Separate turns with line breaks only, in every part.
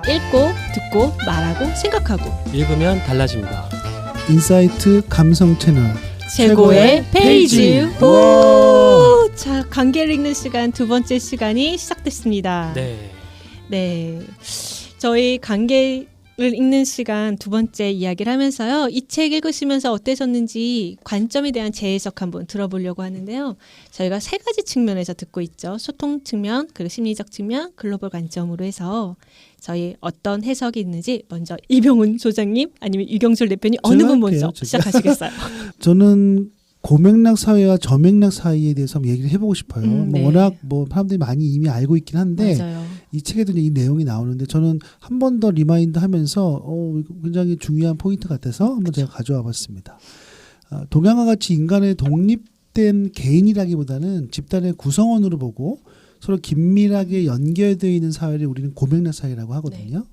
읽고 듣고 말하고 생각하고
읽으면 달라집니다.
인사이트 감성 채널
최고의 페이지.
와.
오! 자, 관계를 읽는 시간 두 번째 시간이 시작됐습니다.
네.
네. 저희 관계를 읽는 시간 두 번째 이야기를 하면서요. 이 책 읽으시면서 어떠셨는지 관점에 대한 재해석 한번 들어보려고 하는데요. 저희가 세 가지 측면에서 듣고 있죠. 소통 측면, 그리고 심리적 측면, 글로벌 관점으로 해서 저희 어떤 해석이 있는지 먼저 이병훈 소장님 아니면 유경술 대표님 어느 분 먼저 시작하시겠어요?
저는 고맥락 사회와 저맥락 사이에 대해서 한번 얘기를 해보고 싶어요.
네.
워낙 사람들이 많이 이미 알고 있긴 한데
맞아요.
이 책에도 이 내용이 나오는데 저는 한 번 더 리마인드 하면서 굉장히 중요한 포인트 같아서 한번 제가 가져와 봤습니다. 동양과 같이 인간의 독립된 개인이라기보다는 집단의 구성원으로 보고 서로 긴밀하게 연결되어 있는 사회를 우리는 고맥락 사회라고 하거든요.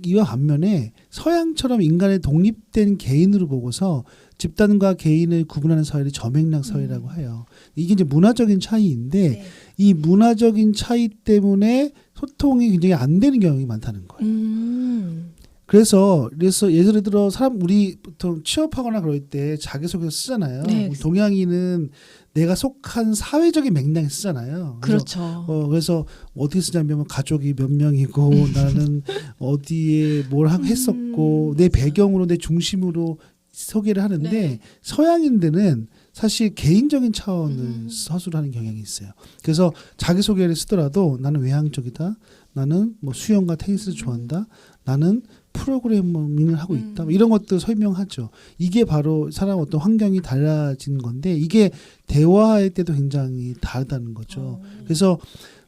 이와 반면에 서양처럼 인간의 독립된 개인으로 보고서 집단과 개인을 구분하는 사회를 저맥락 사회라고 해요. 이게 이제 문화적인 차이인데
네.
이 문화적인 차이 때문에 소통이 굉장히 안 되는 경향이 많다는 거예요. 그래서 예를 들어 우리 보통 취업하거나 그럴 때 자기소개서 쓰잖아요.
네.
우리 동양인은 내가 속한 사회적인 맥락에 쓰잖아요.
그렇죠.
그래서 어떻게 쓰냐면 가족이 몇 명이고 나는 어디에 뭘 했었고 내 배경으로 내 중심으로 소개를 하는데
네.
서양인들은 사실 개인적인 차원을 서술하는 경향이 있어요. 그래서 자기소개를 쓰더라도 나는 외향적이다. 나는 뭐 수영과 테니스를 좋아한다. 나는 프로그래밍을 하고 있다. 이런 것도 설명하죠. 이게 바로 사람 어떤 환경이 달라지는 건데 이게 대화할 때도 굉장히 다르다는 거죠. 그래서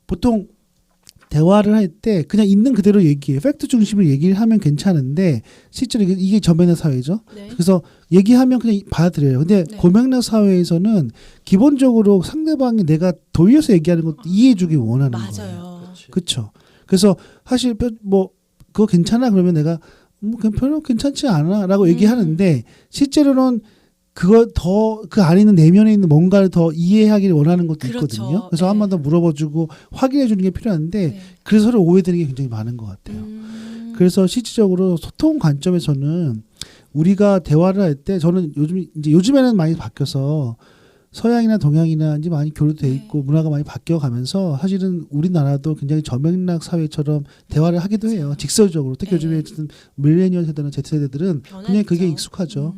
보통 대화를 할 때 그냥 있는 그대로 얘기해요. 팩트 중심으로 얘기를 하면 괜찮은데 실제로 이게 저맥락 사회죠.
네.
그래서 얘기하면 그냥 받아들여요. 근데
네.
고맥락 사회에서는 기본적으로 상대방이 내가 돌려서 얘기하는 것도 이해해주기 원하는 거예요.
맞아요.
그렇죠. 그래서 사실 뭐 그거 괜찮아 그러면 내가 그냥 별로 괜찮지 않아라고 얘기하는데 실제로는 그 안에 있는 내면에 있는 뭔가를 더 이해하기를 원하는 것도
그렇죠.
있거든요. 그래서
네.
한 번 더 물어봐주고 확인해 주는 게 필요한데
네.
그래서 서로 오해되는 게 굉장히 많은 것 같아요. 그래서 실질적으로 소통 관점에서는 우리가 대화를 할 때 저는 요즘에는 많이 바뀌어서 서양이나 동양이나 이제 많이 교류돼 있고 문화가 많이 바뀌어가면서 사실은 우리나라도 굉장히 저맥락 사회처럼 대화를 하기도 해요. 직설적으로 특히 요즘에 밀레니얼 세대나 Z세대들은 그냥 그게 익숙하죠.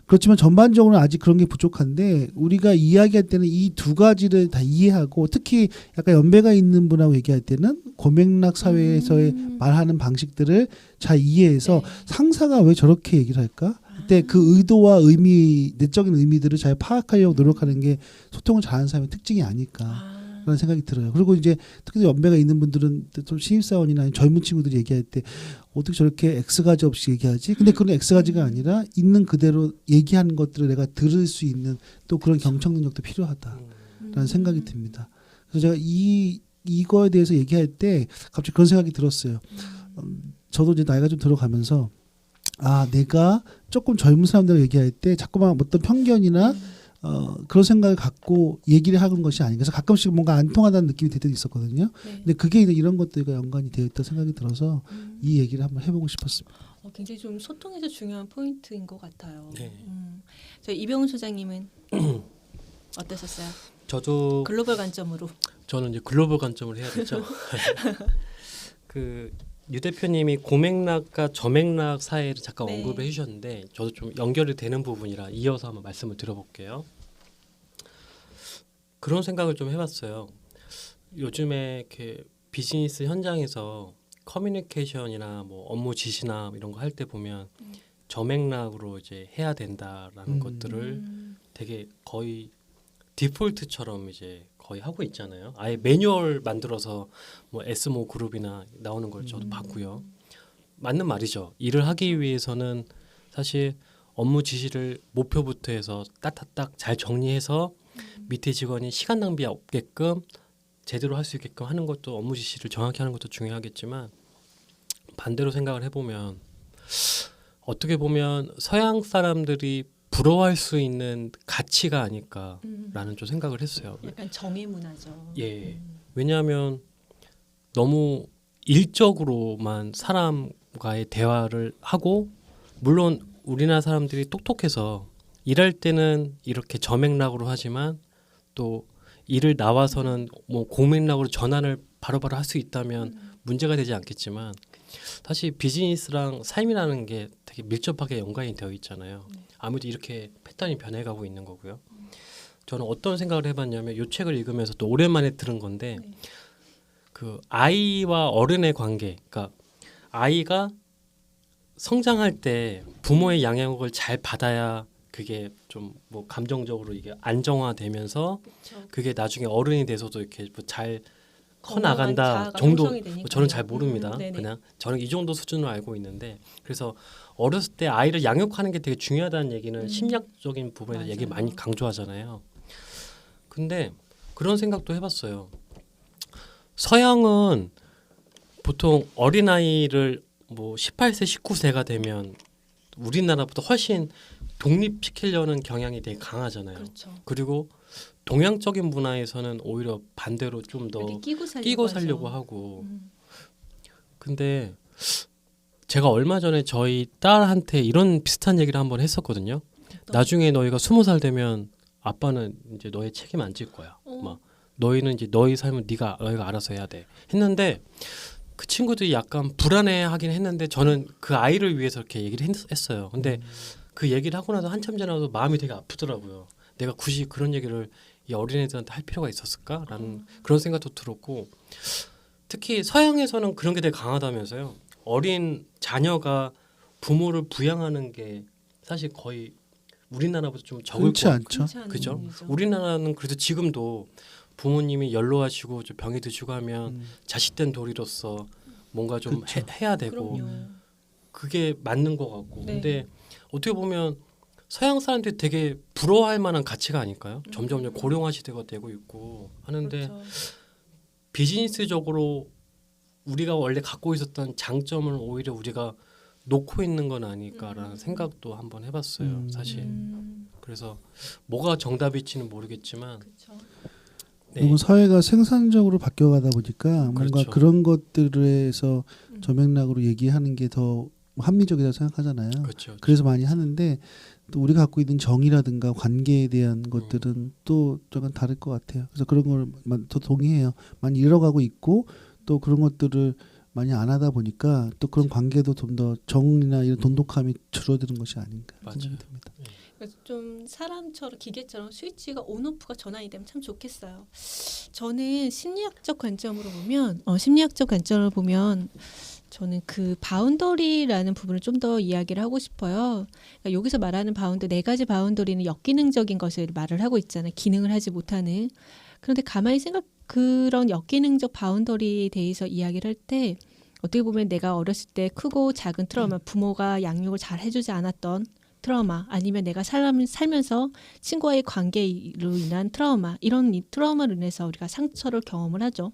그렇지만 전반적으로는 아직 그런 게 부족한데 우리가 이야기할 때는 이 두 가지를 다 이해하고 특히 약간 연배가 있는 분하고 얘기할 때는 고맥락 사회에서의 말하는 방식들을 잘 이해해서 상사가 왜 저렇게 얘기를 할까? 그때 그 의도와 내적인 의미들을 잘 파악하려고 노력하는 게 소통을 잘하는 사람의 특징이 아닐까. 라는 생각이 들어요. 그리고 이제 특히 연배가 있는 분들은 좀 신입사원이나 젊은 친구들이 얘기할 때 어떻게 저렇게 X가지 없이 얘기하지? 근데 그건 X가지가 아니라 있는 그대로 얘기하는 것들을 내가 들을 수 있는 또 그런 경청 능력도 필요하다라는 생각이 듭니다. 그래서 제가 이거에 대해서 얘기할 때 갑자기 그런 생각이 들었어요. 저도 이제 나이가 좀 들어가면서 내가 조금 젊은 사람들과 얘기할 때 자꾸만 어떤 편견이나 그런 생각을 갖고 얘기를 하는 것이 아닌가. 그래서 가끔씩 뭔가 안 통하다는 느낌이 들 때도 있었거든요. 근데 그게 이런 것들과 연관이 되어 있다 생각이 들어서 이 얘기를 한번 해보고 싶었습니다.
굉장히 좀 소통에서 중요한 포인트인 것 같아요.
네.
저희 이병훈 소장님은 어떠셨어요?
저도
글로벌 관점으로.
저는 이제 글로벌 관점을 해야 되죠. 유 대표님이 고맥락과 저맥락 사회를 잠깐 언급을 해주셨는데 저도 좀 연결이 되는 부분이라 이어서 한번 말씀을 드려볼게요. 그런 생각을 좀 해봤어요. 요즘에 이렇게 비즈니스 현장에서 커뮤니케이션이나 뭐 업무 지시나 이런 거 할 때 보면 저맥락으로 이제 해야 된다라는 것들을 되게 거의 디폴트처럼 이제 거의 하고 있잖아요. 아예 매뉴얼 만들어서 뭐 S모 그룹이나 나오는 걸 저도 봤고요. 맞는 말이죠. 일을 하기 위해서는 사실 업무 지시를 목표부터 해서 딱딱딱 잘 정리해서 밑에 직원이 시간 낭비 없게끔 제대로 할 수 있게끔 하는 것도 업무 지시를 정확히 하는 것도 중요하겠지만 반대로 생각을 해보면 어떻게 보면 서양 사람들이 부러워할 수 있는 가치가 아닐까라는 좀 생각을 했어요.
약간 정의 문화죠.
예. 왜냐하면 너무 일적으로만 사람과의 대화를 하고 물론 우리나라 사람들이 똑똑해서 일할 때는 이렇게 저맥락으로 하지만 또 일을 나와서는 뭐 고맥락으로 전환을 바로바로 할 수 있다면 문제가 되지 않겠지만 사실 비즈니스랑 삶이라는 게 되게 밀접하게 연관이 되어 있잖아요. 아무래도 이렇게 패턴이 변해가고 있는 거고요. 저는 어떤 생각을 해봤냐면 이 책을 읽으면서 또 오랜만에 들은 건데 그 아이와 어른의 관계, 그러니까 아이가 성장할 때 부모의 양육을 잘 받아야 그게 좀 뭐 감정적으로 이게 안정화되면서 그게 나중에 어른이 돼서도 이렇게 뭐잘 커나간다 정도 저는 잘 모릅니다. 그냥 저는 이 정도 수준으로 알고 있는데 그래서 어렸을 때 아이를 양육하는 게 되게 중요하다는 얘기는 심리학적인 부분에서
맞아요.
얘기 많이 강조하잖아요. 근데 그런 생각도 해봤어요. 서양은 보통 어린아이를 뭐 18세, 19세가 되면 우리나라보다 훨씬 독립시키려는 경향이 되게 강하잖아요.
그렇죠.
그리고 동양적인 문화에서는 오히려 반대로 좀 더 끼고 살려고 하고. 근데 제가 얼마 전에 저희 딸한테 이런 비슷한 얘기를 한번 했었거든요. 나중에 너희가 20살 되면 아빠는 이제 너의 책임 안 질 거야. 막 너희는 이제 너희 삶은 너희가 알아서 해야 돼. 했는데 그 친구들이 약간 불안해하긴 했는데 저는 그 아이를 위해서 이렇게 얘기를 했어요. 근데 그 얘기를 하고 나서 한참 지나서 마음이 되게 아프더라고요. 내가 굳이 그런 얘기를 이 어린애들한테 할 필요가 있었을까라는 그런 생각도 들었고 특히 서양에서는 그런 게 되게 강하다면서요. 어린 자녀가 부모를 부양하는 게 사실 거의 우리나라보다 좀 적을
그렇지 않죠.
그죠? 우리나라는 그래도 지금도 부모님이 연로하시고 좀 병이 드시고 하면 자식된 도리로서 뭔가 좀 해야 되고
그럼요.
그게 맞는 것 같고
네.
근데 어떻게 보면 서양 사람들이 되게 부러워할 만한 가치가 아닐까요? 점점 고령화 시대가 되고 있고 하는데
그렇죠.
비즈니스적으로 우리가 원래 갖고 있었던 장점을 오히려 우리가 놓고 있는 건 아닐까라는 생각도 한번 해봤어요. 사실 그래서 뭐가 정답일지는 모르겠지만
그렇죠.
네.
너무 사회가 생산적으로 바뀌어가다 보니까 뭔가
그렇죠.
그런 것들에서 저맥락으로 얘기하는 게 더 합리적이라고 생각하잖아요.
그렇죠.
그래서 많이 하는데 또 우리가 갖고 있는 정의라든가 관계에 대한 것들은 또 조금 다를 것 같아요. 그래서 그런 걸 더 동의해요. 많이 잃어가고 있고 또 그런 것들을 많이 안 하다 보니까 또 그런 관계도 좀 더 정이나 이런 돈독함이 줄어드는 것이 아닌가
맞아요.
생각이 듭니다.
그래서 좀 사람처럼 기계처럼 스위치가 온오프가 전환이 되면 참 좋겠어요. 저는 심리학적 관점으로 보면 저는 그 바운더리라는 부분을 좀 더 이야기를 하고 싶어요. 그러니까 여기서 말하는 바운더 네 가지 바운더리는 역기능적인 것을 말을 하고 있잖아요. 기능을 하지 못하는. 그런데 가만히 그런 역기능적 바운더리에 대해서 이야기를 할 때 어떻게 보면 내가 어렸을 때 크고 작은 트라우마, 부모가 양육을 잘 해주지 않았던 트라우마, 아니면 내가 살면서 친구와의 관계로 인한 트라우마, 이런 트라우마로 인해서 우리가 상처를 경험을 하죠.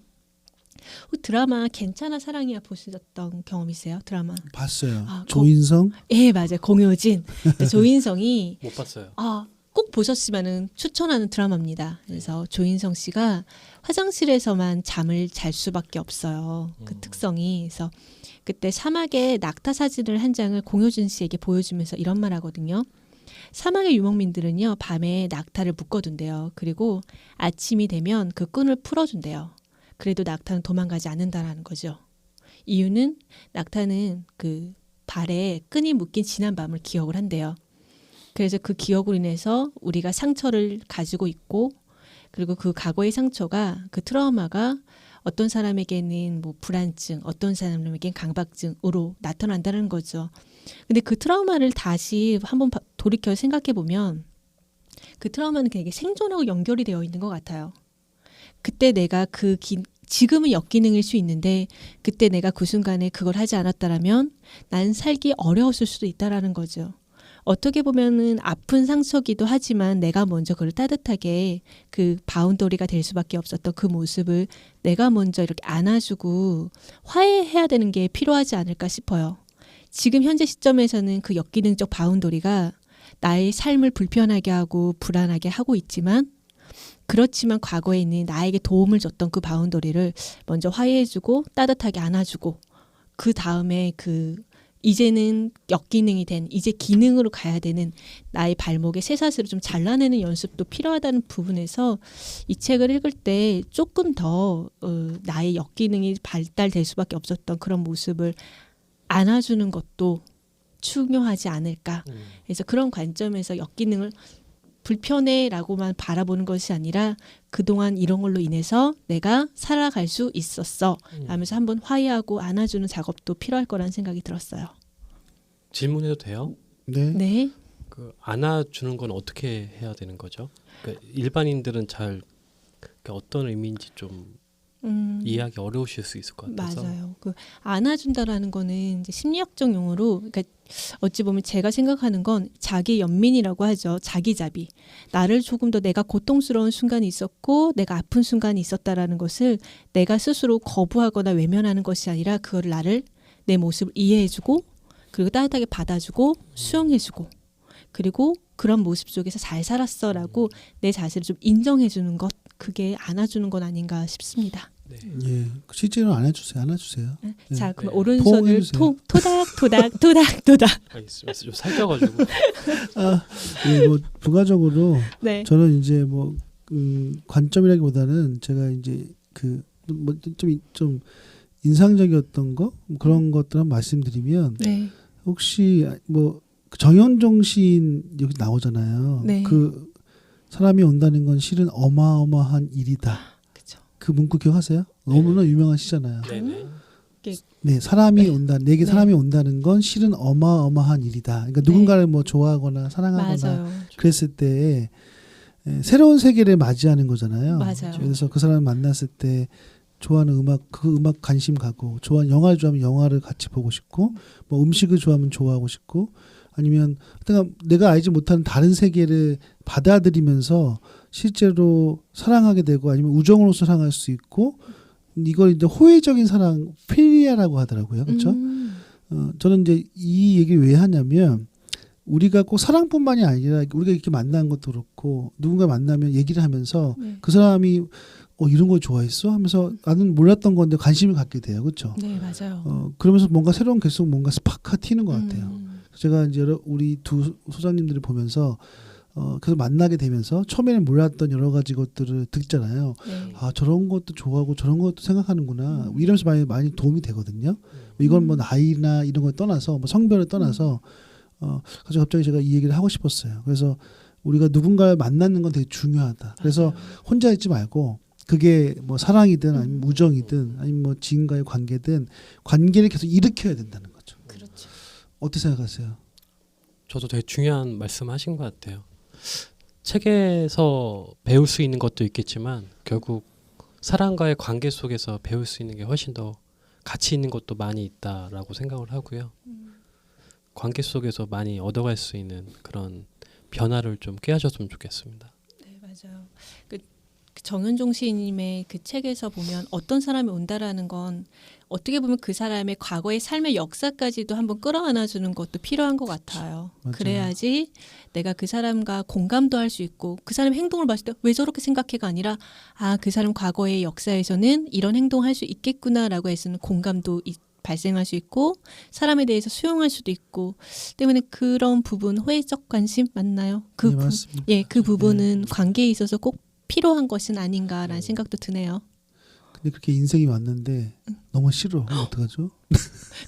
드라마 괜찮아 사랑이야 보셨던 경험이세요? 드라마
봤어요.
아,
조인성?
예, 맞아요. 공효진. 조인성이
못 봤어요.
꼭 보셨으면은 추천하는 드라마입니다. 그래서 조인성 씨가 화장실에서만 잠을 잘 수밖에 없어요. 그 특성이. 그래서 그때 사막의 낙타 사진을 한 장을 공효진 씨에게 보여주면서 이런 말 하거든요. 사막의 유목민들은요, 밤에 낙타를 묶어둔대요. 그리고 아침이 되면 그 끈을 풀어준대요. 그래도 낙타는 도망가지 않는다라는 거죠. 이유는 낙타는 그 발에 끈이 묶인 지난 밤을 기억을 한대요. 그래서 그 기억으로 인해서 우리가 상처를 가지고 있고, 그리고 그 과거의 상처가, 그 트라우마가 어떤 사람에게는 뭐 불안증, 어떤 사람에게는 강박증으로 나타난다는 거죠. 근데 그 트라우마를 다시 한번 돌이켜 생각해 보면 그 트라우마는 되게 생존하고 연결이 되어 있는 것 같아요. 그때 내가 지금은 역기능일 수 있는데 그때 내가 그 순간에 그걸 하지 않았다라면 난 살기 어려웠을 수도 있다라는 거죠. 어떻게 보면은 아픈 상처기도 하지만 내가 먼저 그걸 따뜻하게 그 바운더리가 될 수밖에 없었던 그 모습을 내가 먼저 이렇게 안아주고 화해해야 되는 게 필요하지 않을까 싶어요. 지금 현재 시점에서는 그 역기능적 바운더리가 나의 삶을 불편하게 하고 불안하게 하고 있지만 그렇지만 과거에 있는 나에게 도움을 줬던 그 바운더리를 먼저 화해해주고 따뜻하게 안아주고 그 다음에 이제는 역기능이 된 이제 기능으로 가야 되는 나의 발목의 쇠사슬을 좀 잘라내는 연습도 필요하다는 부분에서 이 책을 읽을 때 조금 더 나의 역기능이 발달될 수밖에 없었던 그런 모습을 안아주는 것도 중요하지 않을까. 그래서 그런 관점에서 역기능을 불편해라고만 바라보는 것이 아니라 그동안 이런 걸로 인해서 내가 살아갈 수 있었어 하면서 한번 화해하고 안아주는 작업도 필요할 거라는 생각이 들었어요.
질문해도 돼요?
네.
네.
그 안아주는 건 어떻게 해야 되는 거죠? 그러니까 일반인들은 잘 어떤 의미인지 좀 이해하기 어려우실 수 있을 것 같아서.
맞아요. 안아준다라는 거는 이제 심리학적 용어로, 그러니까 어찌 보면 제가 생각하는 건 자기 연민이라고 하죠. 자기자비. 나를 조금 더 내가 고통스러운 순간이 있었고 내가 아픈 순간이 있었다라는 것을 내가 스스로 거부하거나 외면하는 것이 아니라 그거를 내 모습을 이해해주고 그리고 따뜻하게 받아주고 수용해주고 그리고 그런 모습 속에서 잘 살았어라고 내 자신을 좀 인정해주는 것, 그게 안아주는 건 아니가 싶습니다.
네.
예, 실제로 안아주세요.
네.
네.
자, 그럼
네.
오른손을
포옹해주세요.
토닥토닥.
알겠습니다. 좀 살쪄가지고.
예, 뭐 부가적으로
네.
저는 이제 뭐 관점이라기보다는 제가 이제 좀 인상적이었던 거 그런 것들 한 말씀드리면
네.
혹시 뭐 정현종 시인 여기 나오잖아요.
네.
그 사람이 온다는 건 실은 어마어마한 일이다.
그렇죠.
그 문구 기억하세요? 너무나 유명한 시잖아요.
네네.
네, 사람이
네.
온다. 내게
네.
사람이 온다는 건 실은 어마어마한 일이다. 그러니까 누군가를 뭐 좋아하거나 사랑하거나
맞아요.
그랬을 때 새로운 세계를 맞이하는 거잖아요.
맞아요.
그래서 그 사람을 만났을 때 좋아하는 음악, 그 음악 관심 가고, 좋아하는 영화를 좋아하면 영화를 같이 보고 싶고, 뭐 음식을 좋아하면 좋아하고 싶고, 아니면 내가 알지 못하는 다른 세계를 받아들이면서 실제로 사랑하게 되고, 아니면 우정으로 사랑할 수 있고, 이걸 이제 호의적인 사랑, 필리아라고 하더라고요. 그렇죠? 저는 이제 이 얘기를 왜 하냐면, 우리가 꼭 사랑뿐만이 아니라 우리가 이렇게 만난 것도 그렇고 누군가 만나면 얘기를 하면서
네.
그 사람이 이런 걸 좋아했어 하면서 나는 몰랐던 건데 관심을 갖게 돼요. 그렇죠?
네, 맞아요.
그러면서 뭔가 새로운 계속 뭔가 스파크가 튀는 것 같아요. 제가 이제 우리 두 소장님들을 보면서 그래서 만나게 되면서 처음에는 몰랐던 여러 가지 것들을 듣잖아요.
네.
아, 저런 것도 좋아하고 저런 것도 생각하는구나. 이러면서 많이 도움이 되거든요. 이건 뭐 나이나 이런 걸 떠나서 뭐 성별을 떠나서 그래서 갑자기 제가 이 얘기를 하고 싶었어요. 그래서 우리가 누군가를 만나는 건 되게 중요하다. 그래서
맞아요.
혼자 있지 말고 그게 뭐 사랑이든 아니면 우정이든 아니면 뭐 지인과의 관계든 관계를 계속 일으켜야 된다는 거죠.
그렇죠.
어떻게 생각하세요?
저도 되게 중요한 말씀하신 것 같아요. 책에서 배울 수 있는 것도 있겠지만 결국 사람과의 관계 속에서 배울 수 있는 게 훨씬 더 가치 있는 것도 많이 있다라고 생각을 하고요. 관계 속에서 많이 얻어갈 수 있는 그런 변화를 좀 꾀하셨으면 좋겠습니다.
네, 맞아요. 그 정현종 시인님의 그 책에서 보면 어떤 사람이 온다라는 건 어떻게 보면 그 사람의 과거의 삶의 역사까지도 한번 끌어안아주는 것도 필요한 것 같아요.
맞아요.
그래야지 내가 그 사람과 공감도 할 수 있고 그 사람의 행동을 봤을 때 왜 저렇게 생각해가 아니라 그 사람 과거의 역사에서는 이런 행동할 수 있겠구나라고 해서는 공감도 발생할 수 있고 사람에 대해서 수용할 수도 있고 때문에 그런 부분 호혜적 관심 맞나요?
네, 맞습니다.
그 부분은 관계에 있어서 꼭 필요한 것은 아닌가라는 생각도 드네요.
근데 그렇게 인생이 왔는데 너무 싫어. 그럼 어떡하죠?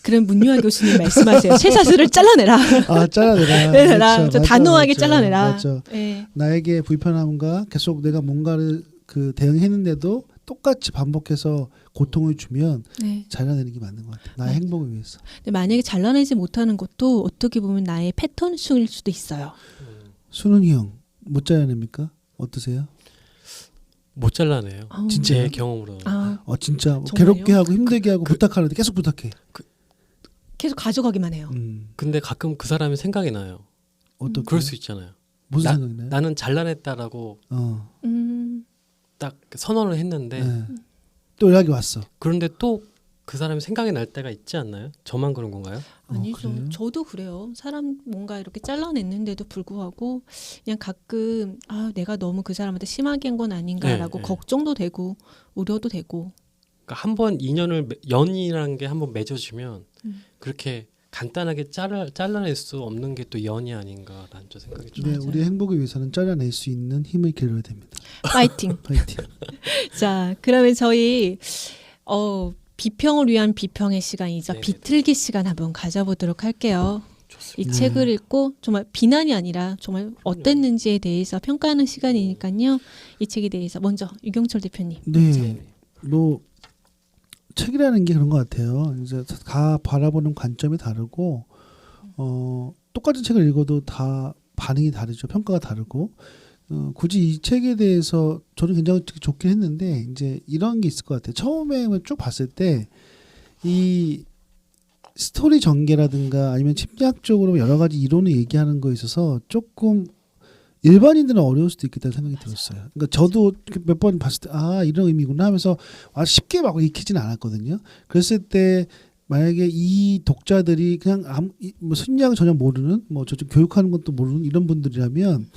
그럼 문유아 교수님 말씀하세요. 쇠사슬을 잘라내라.
잘라내라.
내라.
그렇죠.
저
맞아,
단호하게
맞아.
잘라내라.
맞죠.
네.
나에게 불편함과 계속 내가 뭔가를 대응했는데도 똑같이 반복해서 고통을 주면
네.
잘라내는 게 맞는 것 같아요. 나의 행복을 위해서.
근데 만약에 잘라내지 못하는 것도 어떻게 보면 나의 패턴일 수도 있어요.
순훈이 형 못 잘라냅니까? 어떠세요?
못 잘라내요. 제 경험으로는.
진짜 뭐
정말요?
괴롭게 하고 힘들게 하고 부탁하는데 계속 부탁해.
계속 가져가기만 해요.
근데 가끔 그 사람이 생각이 나요.
어떻게?
그럴 수 있잖아요.
무슨 생각이 나요?
나는 잘라냈다라고
음.
딱 선언을 했는데
네. 또 연락이 왔어.
그런데 또 그 사람이 생각이 날 때가 있지 않나요? 저만 그런 건가요?
아니죠.
그래요?
저도 그래요. 사람 뭔가 이렇게 잘라냈는데도 불구하고 그냥 가끔 내가 너무 그 사람한테 심하게 한 건 아닌가라고
네, 네.
걱정도 되고 우려도 되고.
그러니까 한번 인연을 연이라는 게 한번 맺어지면 그렇게 간단하게 잘라낼 수 없는 게 또 연이 아닌가라는 저 생각이 좀.
네,
맞아요.
우리의 행복을 위해서는 잘라낼 수 있는 힘을 기울여야 됩니다.
파이팅.
파이팅.
자, 그러면 저희 비평을 위한 비평의 시간이죠.
네네네.
비틀기 시간 한번 가져보도록 할게요. 이
좋습니다.
책을 읽고 정말 비난이 아니라 정말 어땠는지에 대해서 평가하는 시간이니까요. 이 책에 대해서 먼저 유경철 대표님.
네, 뭐 책이라는 게 그런 것 같아요. 이제 다 바라보는 관점이 다르고 똑같은 책을 읽어도 다 반응이 다르죠. 평가가 다르고 굳이 이 책에 대해서 저는 굉장히 좋긴 했는데 이제 이런 게 있을 것 같아요. 처음에 쭉 봤을 때 이 스토리 전개라든가 아니면 심리학적으로 여러 가지 이론을 얘기하는 거에 있어서 조금 일반인들은 어려울 수도 있겠다는 생각이 들었어요. 그러니까 저도 몇 번 봤을 때 이런 의미구나 하면서 쉽게 막 익히지는 않았거든요. 그랬을 때 만약에 이 독자들이 그냥 뭐 심리학을 전혀 모르는 뭐 저쪽 교육하는 것도 모르는 이런 분들이라면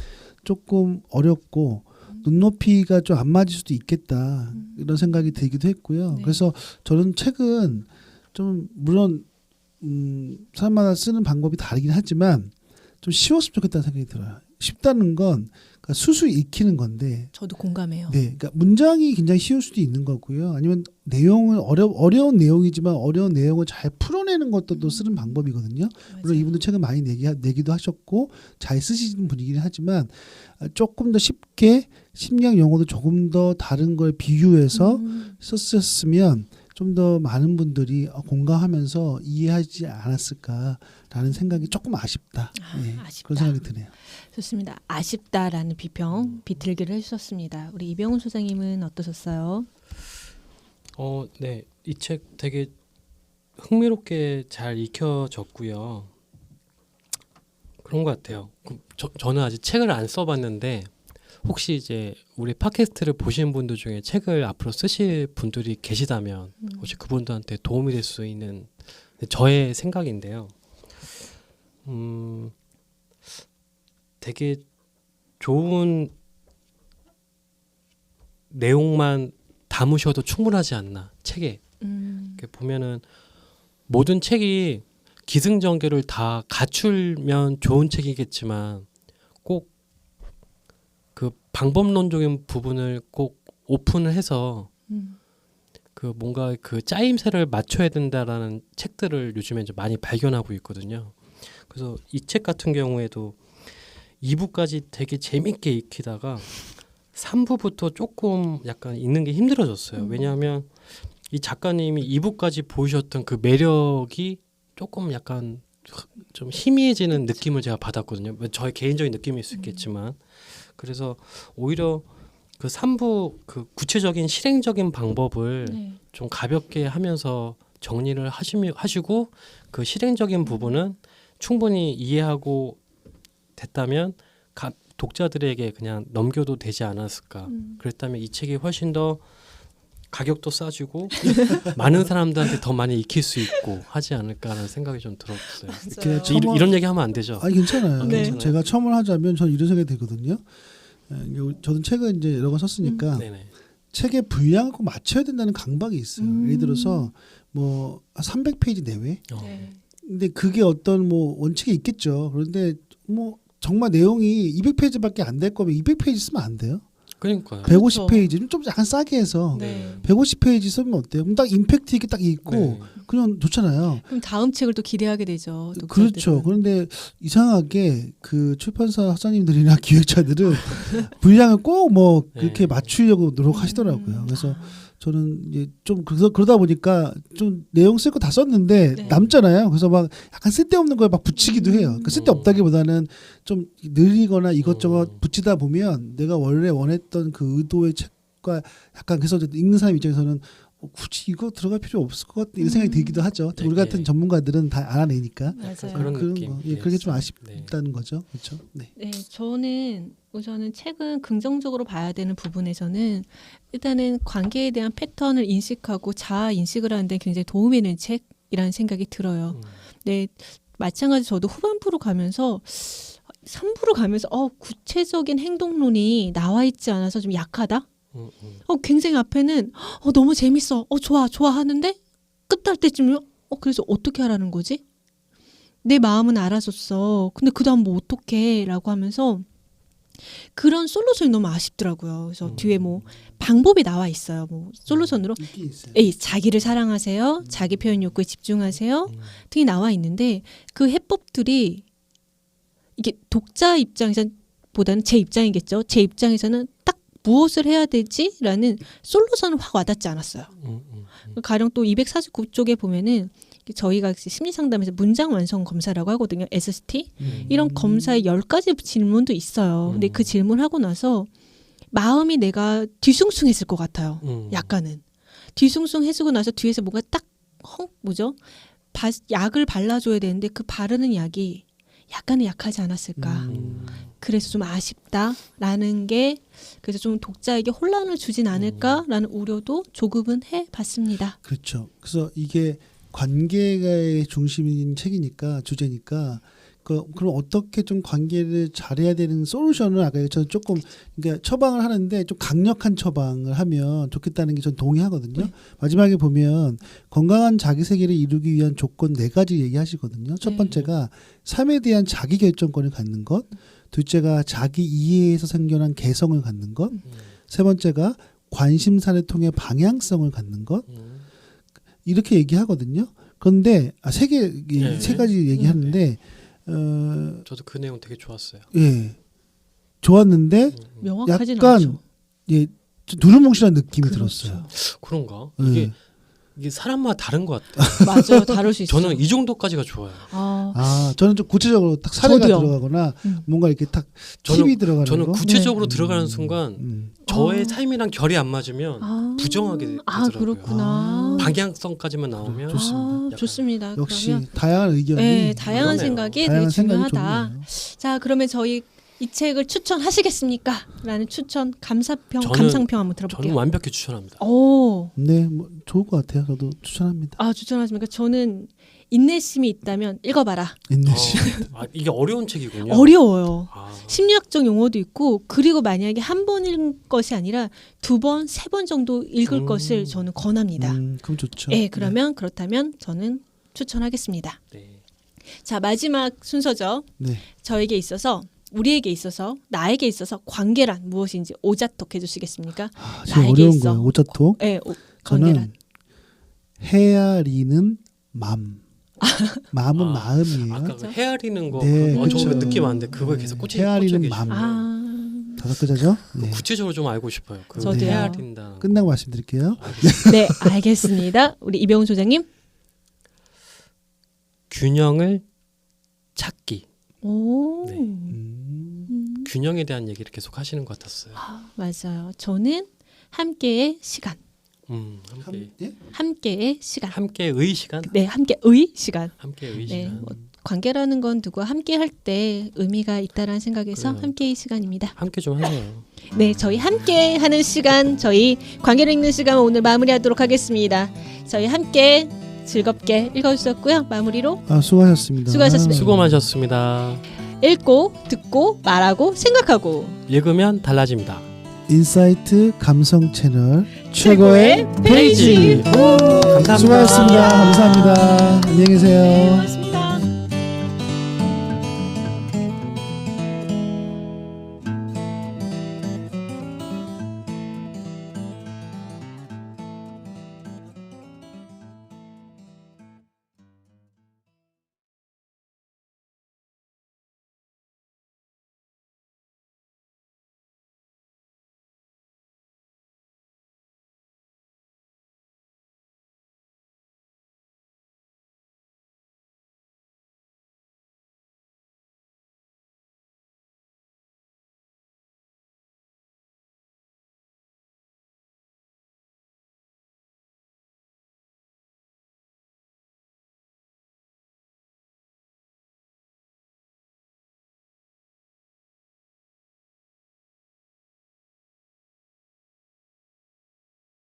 조금 어렵고 눈높이가 좀 안 맞을 수도 있겠다 이런 생각이 들기도 했고요.
네.
그래서 저는 책은 좀 물론 사람마다 쓰는 방법이 다르긴 하지만 좀 쉬웠으면 좋겠다는 생각이 들어요. 쉽다는 건 그러니까 수수 익히는 건데,
저도 공감해요.
네, 그러니까 문장이 굉장히 쉬울 수도 있는 거고요. 아니면 내용은 어려운 내용이지만 어려운 내용을 잘 풀어내는 것도 또 쓰는 방법이거든요. 물론
맞아요.
이분도 책을 많이 내기도 하셨고 잘 쓰시는 분이긴 하지만 조금 더 쉽게 심리학 용어도 조금 더 다른 걸 비유해서 썼었으면 좀 더 많은 분들이 공감하면서 이해하지 않았을까라는 생각이 조금 아쉽다. 네,
아쉽다.
그런 생각이 드네요.
좋습니다. 아쉽다라는 비평 비틀기를 해주셨습니다. 우리 이병훈 소장님은 어떠셨어요?
네, 이 책 되게 흥미롭게 잘 익혀졌고요. 그런 것 같아요. 저는 아직 책을 안 써봤는데 혹시 이제 우리 팟캐스트를 보시는 분들 중에 책을 앞으로 쓰실 분들이 계시다면 혹시 그분들한테 도움이 될 수 있는 저의 생각인데요. 되게 좋은 내용만 담으셔도 충분하지 않나 책에. 이렇게 보면은 모든 책이 기승전결을 다 갖추면 좋은 책이겠지만 꼭 그 방법론적인 부분을 꼭 오픈을 해서 그 뭔가 그 짜임새를 맞춰야 된다라는 책들을 요즘에 이제 많이 발견하고 있거든요. 그래서 이 책 같은 경우에도 2부까지 되게 재밌게 익히다가 3부부터 조금 약간 읽는 게 힘들어졌어요. 왜냐하면 이 작가님이 2부까지 보이셨던 그 매력이 조금 약간 좀 희미해지는 느낌을 제가 받았거든요. 저의 개인적인 느낌일 수 있겠지만 그래서 오히려 그 3부 그 구체적인 실행적인 방법을 좀 가볍게 하면서 정리를 하시고 그 실행적인 부분은 충분히 이해하고 됐다면 독자들에게 그냥 넘겨도 되지 않았을까. 그랬다면 이 책이 훨씬 더 가격도 싸지고 많은 사람들한테 더 많이 익힐 수 있고 하지 않을까라는 생각이 좀 들었어요. 이런 얘기 하면 안 되죠.
아니 괜찮아요.
네.
괜찮아요.
제가 첨언을 하자면 저는 이런 생각이 들거든요. 저는 책을 이제 여러 권 썼으니까
네네.
책의 분량을 꼭 맞춰야 된다는 강박이 있어요. 예를 들어서 뭐 300페이지 내외.
네.
근데 그게 어떤 뭐 원칙이 있겠죠. 그런데 뭐 정말 내용이 200페이지밖에 안 될 거면 200페이지 쓰면 안 돼요.
그러니까요.
150페이지는 좀 약간 싸게 해서
네.
150페이지 쓰면 어때요? 그럼 딱 임팩트 있게 딱 읽고
네.
그냥 좋잖아요.
그럼 다음 책을 또 기대하게 되죠.
그렇죠.
독자들은.
그런데 이상하게 그 출판사 사장님들이나 기획자들은 분량을 꼭 뭐 그렇게
네.
맞추려고 노력하시더라고요. 그래서 저는 이제 좀 그러다 보니까 좀 내용 쓸 거 다 썼는데
네.
남잖아요. 그래서 막 약간 쓸데없는 걸 막 붙이기도 해요. 그러니까 쓸데없다기보다는 좀 느리거나 이것저것 붙이다 보면 내가 원래 원했던 그 의도의 책과 약간 그래서 읽는 사람 입장에서는 굳이 이거 들어갈 필요 없을 것 같다 이런 생각이 들기도 하죠.
네,
우리 같은
네.
전문가들은 다 알아내니까
맞아요.
그런
그런
느낌.
거. 예, 그게 좀
네.
아쉽다는 거죠. 그렇죠. 네.
네, 저는 우선은 책은 긍정적으로 봐야 되는 부분에서는 일단은 관계에 대한 패턴을 인식하고 자아 인식을 하는데 굉장히 도움이 되는 책이라는 생각이 들어요. 네, 마찬가지 저도 후반부로 가면서 3부로 가면서 구체적인 행동론이 나와 있지 않아서 좀 약하다. 굉장히 앞에는 너무 재밌어. 좋아 하는데 끝날 때쯤이면 그래서 어떻게 하라는 거지? 내 마음은 알아줬어. 근데 그 다음 뭐 어떡해? 라고 하면서 그런 솔루션이 너무 아쉽더라고요. 그래서 뒤에 뭐 방법이 나와 있어요. 뭐 솔루션으로
있긴 있어요.
자기를 사랑하세요. 자기 표현 욕구에 집중하세요. 등이 나와 있는데 그 해법들이 이게 독자 입장에서보다는 제 입장이겠죠. 제 입장에서는 딱 무엇을 해야 되지라는 솔루션을 확 와닿지 않았어요. 가령 또 249쪽에 보면은 저희가 심리 상담에서 문장 완성 검사라고 하거든요. SST. 이런 검사에 10가지 질문도 있어요. 근데 그 질문하고 나서 마음이 내가 뒤숭숭했을 것 같아요. 약간은. 뒤숭숭해지고 나서 뒤에서 뭔가 딱 약을 발라줘야 되는데 그 바르는 약이 약간은 약하지 않았을까. 그래서 좀 아쉽다라는 게 그래서 좀 독자에게 혼란을 주진 않을까라는 우려도 조금은 해봤습니다.
그렇죠. 그래서 이게 관계가 중심인 책이니까 주제니까 그럼 어떻게 좀 관계를 잘해야 되는 솔루션을 아까 저는 조금 그러니까 처방을 하는데 좀 강력한 처방을 하면 좋겠다는 게 전 동의하거든요.
네.
마지막에 보면 건강한 자기 세계를 이루기 위한 조건 4가지 얘기하시거든요. 첫
네.
번째가 삶에 대한 자기 결정권을 갖는 것, 둘째가 자기 이해에서 생겨난 개성을 갖는 것, 세 번째가 관심사를 통해 방향성을 갖는 것. 이렇게 얘기하거든요. 그런데 세 가지 얘기하는데
저도 그 내용 되게 좋았어요.
예, 좋았는데
명확하진
약간
않죠.
예, 좀 두루뭉실한 느낌이
그렇죠.
들었어요.
그런가?
예.
이게 사람마다 다른 것 같아요.
맞아요. 다를 수 있어요.
저는 이 정도까지가 좋아요.
저는 좀 구체적으로 딱 사례가
저도요.
들어가거나 뭔가 이렇게 딱
저는-
팁이 들어가는
저는
거.
구체적으로
네.
들어가는 순간
음.
저의 삶이랑 결이 안 맞으면 부정하게 되더라고요.
그렇구나.
방향성까지만 나오면
좋습니다.
좋습니다.
역시
그러면
다양한 의견이
다양한
그러네요.
생각이
다양한
되게
생각이
중요하다.
좋네요.
자, 그러면 저희 이 책을 추천하시겠습니까? 라는 추천, 감상평 한번
저는
들어볼게요.
완벽히 추천합니다.
오,
네, 뭐 좋을 것 같아요. 저도 추천합니다.
추천하십니까? 저는 인내심이 있다면 읽어봐라.
인내심.
이게 어려운 책이군요.
어려워요.
아,
심리학적 용어도 있고 그리고 만약에 한 번 읽은 것이 아니라 2번, 3번 정도 읽을 것을 저는 권합니다.
그럼 좋죠.
네, 그러면 그렇다면 저는 추천하겠습니다.
네.
자, 마지막 순서죠.
네.
저에게 있어서 우리에게 있어서 나에게 있어서 관계란 무엇인지 오자톡 해주시겠습니까?
지금
나에게
어려운
있어.
거예요. 오자톡.
네, 관계란.
저는 헤아리는 맘. 마음은 마음이에요.
아까 그 헤아리는 거
네,
그거
그렇죠.
처음에 느낌 왔는데 그거에
네,
계속 꽂혀
헤아리는
계시네요.
맘. 5글자죠? 네.
구체적으로 좀 알고 싶어요. 그
저도요.
헤아린다.
끝나고 말씀드릴게요.
네, 알겠습니다. 우리 이병훈 소장님.
균형을 찾기.
오,
네. 균형에 대한 얘기를 계속 하시는 것 같았어요.
맞아요. 저는 함께의 시간.
함께
예?
함께의 시간.
함께의 시간.
네, 함께의 시간.
함께의
네,
시간.
관계라는 건 누구와 함께 할 때 의미가 있다라는 생각에서
그래요.
함께의 시간입니다.
함께 좀 하세요.
네, 저희 함께 하는 시간, 저희 관계를 읽는 시간 오늘 마무리하도록 하겠습니다. 저희 함께 즐겁게 읽어주셨고요. 마무리로
수고하셨습니다.
수고하셨습니다.
수고 많으셨습니다.
읽고, 듣고, 말하고, 생각하고
읽으면 달라집니다.
인사이트 감성 채널
최고의
최고의 페이지.
감사합니다.
수고하셨습니다. 감사합니다. 안녕히 계세요.
네, 고맙습니다.